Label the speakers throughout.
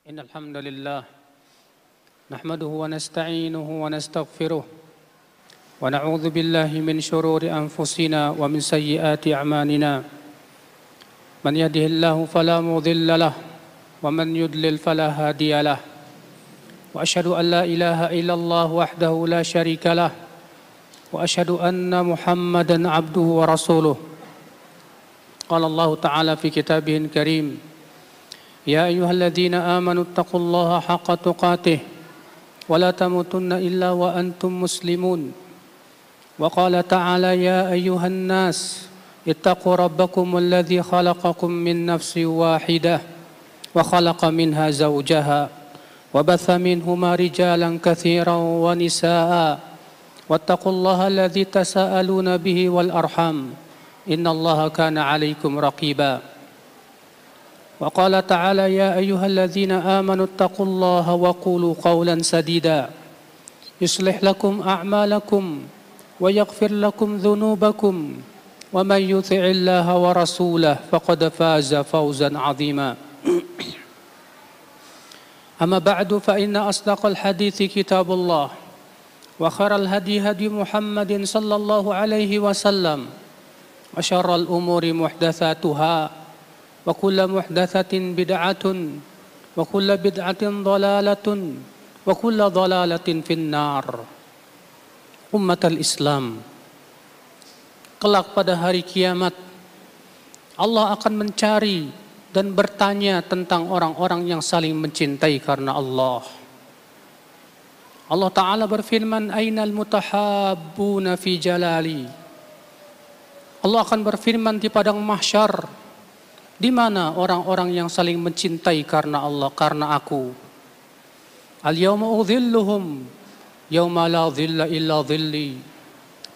Speaker 1: إن الحمد لله نحمده ونستعينه ونستغفره ونعوذ بالله من شرور أنفسنا ومن سيئات أعمالنا من يهده الله فلا مضل له ومن يضلل فلا هادي له وأشهد أن لا إله إلا الله وحده لا شريك له وأشهد أن محمدا عبده ورسوله قال الله تعالى في كتابه الكريم يا أيها الذين آمنوا اتقوا الله حق تقاته ولا تموتن إلا وأنتم مسلمون وقال تعالى يا أيها الناس اتقوا ربكم الذي خلقكم من نفس واحدة وخلق منها زوجها وبث منهما رجالا كثيرا ونساء واتقوا الله الذي تساءلون به والأرحام إن الله كان عليكم رقيبا وقال تعالى يا أيها الذين آمنوا اتقوا الله وقولوا قولا سديدا يصلح لكم أعمالكم ويغفر لكم ذنوبكم ومن يطع الله ورسوله فقد فاز فوزا عظيما أما بعد فإن أصدق الحديث كتاب الله وخير الهدي هدي محمد صلى الله عليه وسلم وشر الأمور محدثاتها وكل محدثة بدعة وكل بدعة ضلالة وكل ضلالة في النار. Umat al-Islam, kelak pada hari kiamat Allah akan mencari dan bertanya tentang orang-orang yang saling mencintai karena Allah. Allah Ta'ala berfirman, Ainal mutahabbuna fi jalali. Allah akan berfirman di padang mahsyar, di mana orang-orang yang saling mencintai karena Allah, karena aku. Al-yawma udhilluhum yawma la dhilla illa dhilli.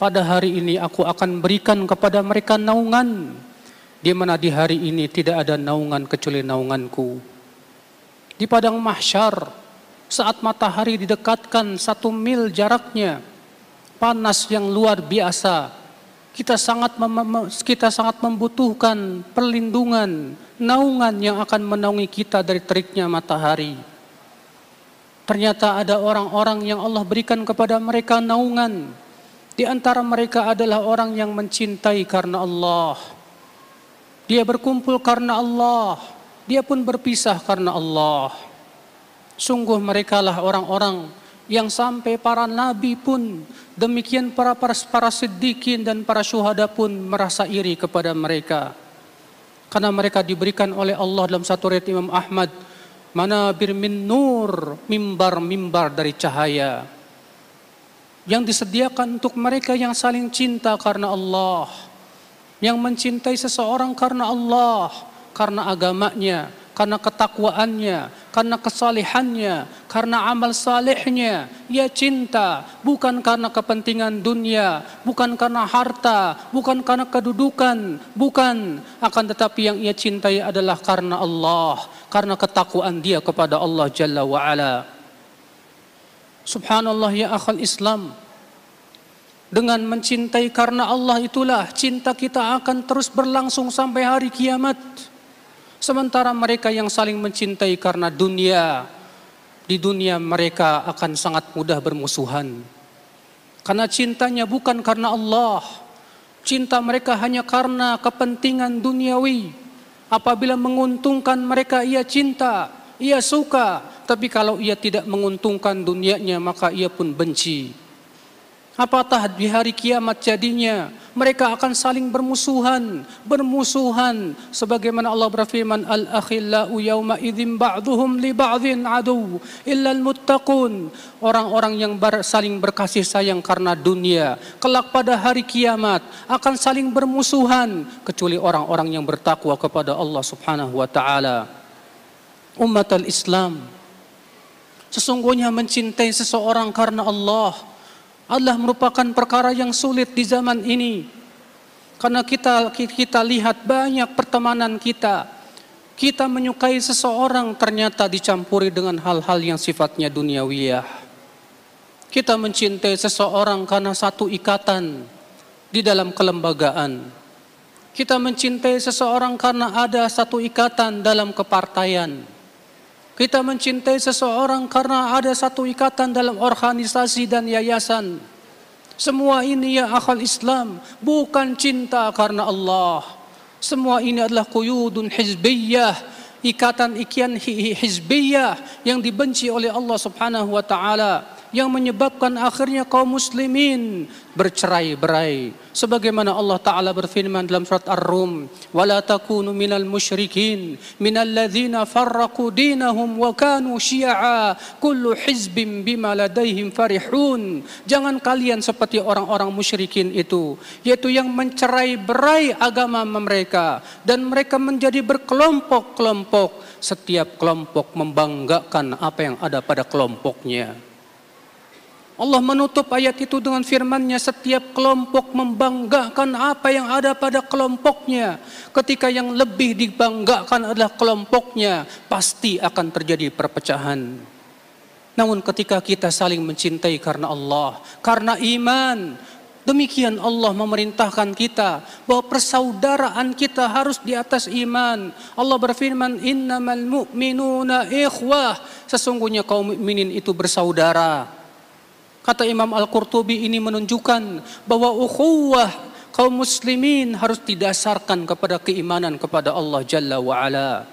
Speaker 1: Pada hari ini aku akan berikan kepada mereka naungan, di mana di hari ini tidak ada naungan kecuali naunganku. Di padang mahsyar, saat matahari didekatkan 1 mil jaraknya, panas yang luar biasa, kita sangat membutuhkan perlindungan, naungan yang akan menaungi kita dari teriknya matahari. Ternyata ada orang-orang yang Allah berikan kepada mereka naungan. Di antara mereka adalah orang yang mencintai karena Allah. Dia berkumpul karena Allah, dia pun berpisah karena Allah. Sungguh merekalah orang-orang yang sampai para nabi pun, demikian para siddiqin dan para syuhada pun merasa iri kepada mereka. Karena mereka diberikan oleh Allah dalam satu riwayat Imam Ahmad, manabir min nur, mimbar-mimbar dari cahaya, yang disediakan untuk mereka yang saling cinta karena Allah, yang mencintai seseorang karena Allah, karena agamanya, karena ketakwaannya, karena kesalehannya, karena amal salehnya. Ia cinta bukan karena kepentingan dunia, bukan karena harta, bukan karena kedudukan, bukan. Akan tetapi yang ia cintai adalah karena Allah, karena ketakwaan dia kepada Allah Jalla wa'ala. Subhanallah ya akhal Islam. Dengan mencintai karena Allah itulah cinta kita akan terus berlangsung sampai hari kiamat. Sementara mereka yang saling mencintai karena dunia, di dunia mereka akan sangat mudah bermusuhan. Karena cintanya bukan karena Allah. Cinta mereka hanya karena kepentingan duniawi. Apabila menguntungkan mereka ia cinta, ia suka. Tapi kalau ia tidak menguntungkan dunianya maka ia pun benci. Apatah di hari kiamat jadinya? Mereka akan saling bermusuhan, sebagaimana Allah berfirman, al-akhillau yawma idzin ba'dhum li ba'dhin adu illa al-muttaqun. Orang-orang yang saling berkasih sayang karena dunia, kelak pada hari kiamat akan saling bermusuhan kecuali orang-orang yang bertakwa kepada Allah Subhanahu wa taala. Umat al-Islam, sesungguhnya mencintai seseorang karena Allah adalah merupakan perkara yang sulit di zaman ini. Karena kita lihat banyak pertemanan kita. Kita menyukai seseorang ternyata dicampuri dengan hal-hal yang sifatnya duniawiyah. Kita mencintai seseorang karena satu ikatan di dalam kelembagaan. Kita mencintai seseorang karena ada satu ikatan dalam kepartaian. Kita mencintai seseorang karena ada satu ikatan dalam organisasi dan yayasan. Semua ini ya akhal Islam bukan cinta karena Allah. Semua ini adalah quyudun hizbiyah, ikatan hizbiyah yang dibenci oleh Allah Subhanahu wa taala, yang menyebabkan akhirnya kaum muslimin bercerai-berai. Sebagaimana Allah Ta'ala berfirman dalam surat Ar-Rum, وَلَا تَكُونُوا مِنَ الْمُشْرِكِينَ مِنَ الَّذِينَ فَرَّقُوا دِينَهُمْ وَكَانُوا شِيَعًا كُلُّ حِزْبٍ بِمَا لَدَيْهِمْ فَرِحُونَ. Jangan kalian seperti orang-orang musyrikin itu, yaitu yang mencerai-berai agama mereka, dan mereka menjadi berkelompok-kelompok. Setiap kelompok membanggakan apa yang ada pada kelompoknya. Allah menutup ayat itu dengan firman-Nya, setiap kelompok membanggakan apa yang ada pada kelompoknya. Ketika yang lebih dibanggakan adalah kelompoknya, pasti akan terjadi perpecahan. Namun ketika kita saling mencintai karena Allah, karena iman, demikian Allah memerintahkan kita bahwa persaudaraan kita harus di atas iman. Allah berfirman, innamal mu'minuna ikhwah. Sesungguhnya kaum mukminin itu bersaudara. Kata Imam Al-Qurtubi, ini menunjukkan bahwa ukhuwah kaum muslimin harus didasarkan kepada keimanan kepada Allah Jalla wa'ala.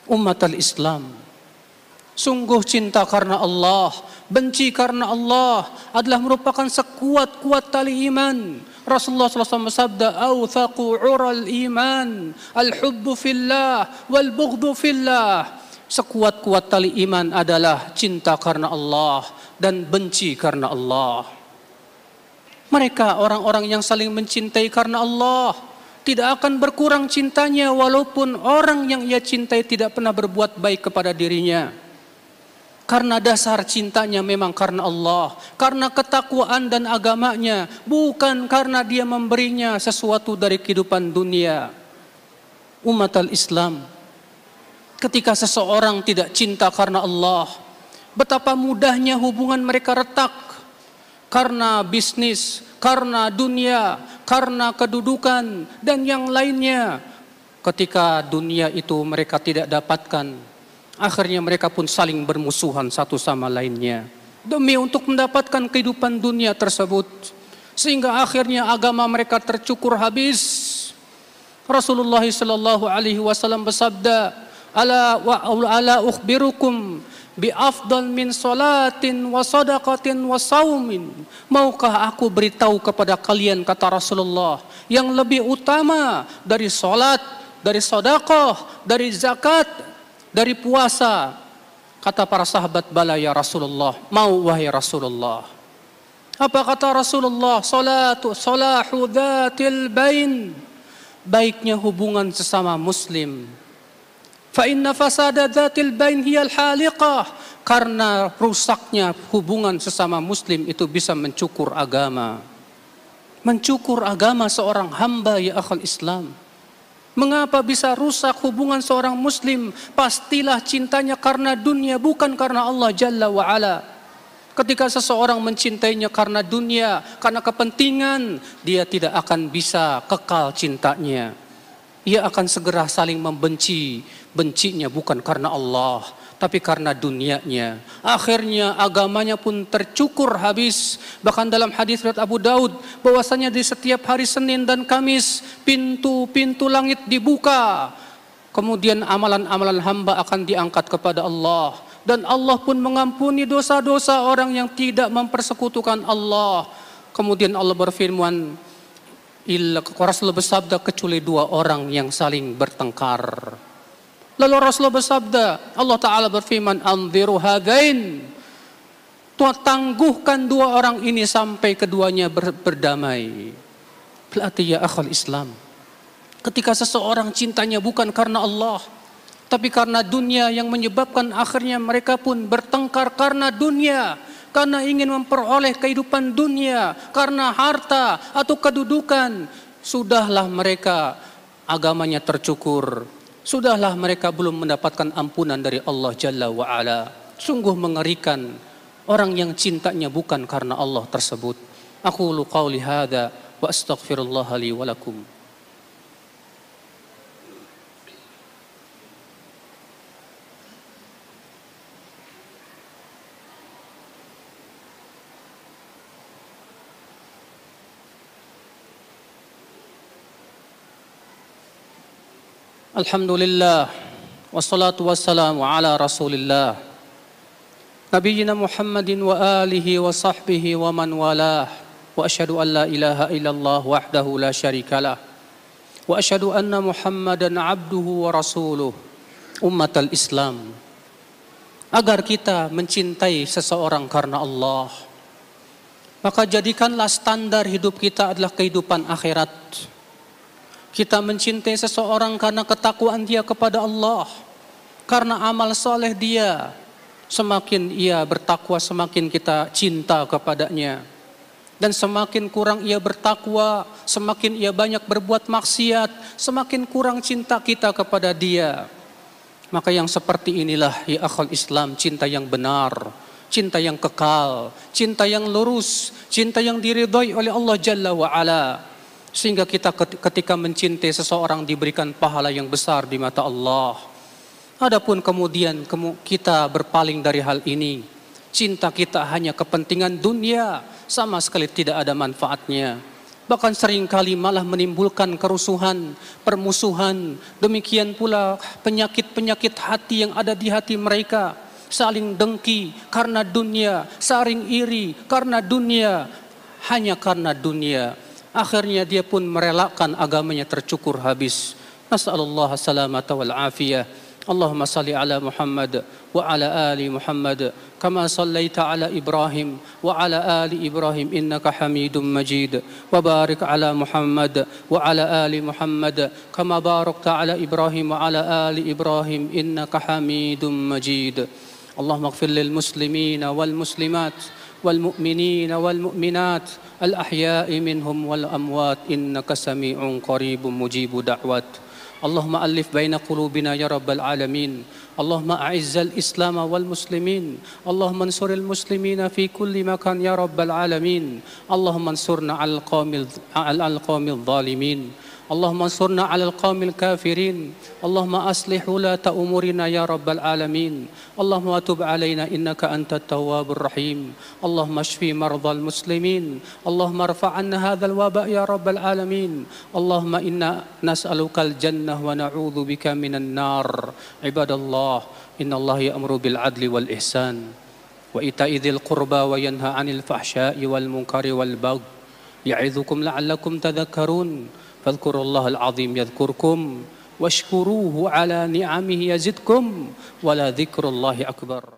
Speaker 1: Umat al-Islam, sungguh cinta karena Allah, benci karena Allah adalah merupakan sekuat-kuat tali iman. Rasulullah SAW bersabda, "Awthaqu 'ural iman, al-hubbu fillah wal bughdhu fillah." Sekuat-kuat tali iman adalah cinta karena Allah dan benci karena Allah. Mereka orang-orang yang saling mencintai karena Allah tidak akan berkurang cintanya walaupun orang yang ia cintai tidak pernah berbuat baik kepada dirinya. Karena dasar cintanya memang karena Allah, karena ketakwaan dan agamanya, bukan karena dia memberinya sesuatu dari kehidupan dunia. Umat al-Islam, ketika seseorang tidak cinta karena Allah, betapa mudahnya hubungan mereka retak karena bisnis, karena dunia, karena kedudukan, dan yang lainnya. Ketika dunia itu mereka tidak dapatkan, akhirnya mereka pun saling bermusuhan satu sama lainnya demi untuk mendapatkan kehidupan dunia tersebut, sehingga akhirnya agama mereka tercukur habis. Rasulullah sallallahu alaihi wasallam bersabda, ala ukhbirukum bi afdal min salatin wa sadaqatin wa saumin. Maukah aku beritahu kepada kalian, kata Rasulullah, yang lebih utama dari salat, dari sedekah, dari zakat, dari puasa? Kata para sahabat, bala ya Rasulullah, mau wahai Rasulullah. Apa kata Rasulullah? Salahu dzatil bain, baiknya hubungan sesama muslim. Fa inna fasada dzatil bain hiyal haliqah, karena rusaknya hubungan sesama muslim itu bisa mencukur agama. Mencukur agama seorang hamba ya akhal Islam. Mengapa bisa rusak hubungan seorang muslim? Pastilah cintanya karena dunia, bukan karena Allah Jalla wa Ala. Ketika seseorang mencintainya karena dunia, karena kepentingan, dia tidak akan bisa kekal cintanya. Ia akan segera saling membenci. Bencinya bukan karena Allah, tapi karena dunianya. Akhirnya agamanya pun tercukur habis. Bahkan dalam hadis riwayat Abu Daud, bahwasanya di setiap hari Senin dan Kamis pintu-pintu langit dibuka. Kemudian amalan-amalan hamba akan diangkat kepada Allah, dan Allah pun mengampuni dosa-dosa orang yang tidak mempersekutukan Allah. Kemudian Allah berfirman, Rasulullah bersabda, kecuali dua orang yang saling bertengkar. Lalu Rasulullah bersabda, Allah Ta'ala berfirman, anziru hadain, tangguhkan dua orang ini sampai keduanya berdamai. Berarti ya akhal Islam, ketika seseorang cintanya bukan karena Allah, tapi karena dunia, yang menyebabkan akhirnya mereka pun bertengkar karena dunia, karena ingin memperoleh kehidupan dunia, karena harta atau kedudukan, sudahlah mereka agamanya tercukur. Sudahlah mereka belum mendapatkan ampunan dari Allah Jalla wa'ala. Sungguh mengerikan orang yang cintanya bukan karena Allah tersebut. Aqulu qawli hadha wa astaghfirullah li wa lakum. Alhamdulillah, wassalatu wassalamu ala rasulillah, Nabiyyina Muhammadin wa alihi wa sahbihi wa man walah, wa asyhadu an la ilaha illallah wahdahu la syarikalah, wa asyhadu anna Muhammadan abduhu wa rasuluh. Ummatal Islam, agar kita mencintai seseorang karena Allah, maka jadikanlah standar hidup kita adalah kehidupan akhirat. Kita mencintai seseorang karena ketakwaan dia kepada Allah, karena amal soleh dia. Semakin ia bertakwa, semakin kita cinta kepadanya. Dan semakin kurang ia bertakwa, semakin ia banyak berbuat maksiat, semakin kurang cinta kita kepada dia. Maka yang seperti inilah ya akhul Islam, cinta yang benar, cinta yang kekal, cinta yang lurus, cinta yang diridhoi oleh Allah Jalla wa'ala. Sehingga kita ketika mencintai seseorang diberikan pahala yang besar di mata Allah. Adapun kemudian kita berpaling dari hal ini, cinta kita hanya kepentingan dunia, sama sekali tidak ada manfaatnya. Bahkan seringkali malah menimbulkan kerusuhan, permusuhan. Demikian pula penyakit-penyakit hati yang ada di hati mereka. Saling dengki karena dunia, saling iri karena dunia, hanya karena dunia. Akhirnya dia pun merelakan agamanya tercukur habis. Nas'alullah salamata wal afiyah. Allahumma salli ala Muhammad wa ala ali Muhammad kama sallaita ala Ibrahim wa ala ali Ibrahim innaka Hamidum Majid, wa barik ala Muhammad wa ala ali Muhammad kama barakta ala Ibrahim wa ala ali Ibrahim innaka Hamidum Majid. Allahumma ighfir lil muslimina wal muslimat wal mu'minina wal mu'minat al-ahya'i minhum wal amwat innaka sami'un qaribun mujibud da'wat. Allahumma alif baina qulubina ya rabbal alamin. Allahumma a'izzal islam wal muslimin. Allahumma ansuril muslimina fi kulli makan ya rabbal alamin. Allahumma ansurna al qawmil zalimin. Allahumma ansurna al qawmil kafirin. Allahumma aslih ulata umurina ya rabbal alamin. Allahumma tub alaina innaka antat tawwabur rahim. Allahumma shfi mardal muslimin. Allahumma rfa' anna hadzal waba ya rabbal alamin. Allahumma inna nas'aluka al jannah wa na'udzu bika minan nar. Ibadallah, innallaha ya'muru bil adli wal ihsan wa ita'i dzil qurba wa yanha 'anil fahsya'i wal munkari wal baghi. Ya'idzukum la'allakum tadhakkarun. Fadhkurullahal azim yadhkurkum washkuruhu ala ni'amihi yazidkum wala dzikrullahi akbar.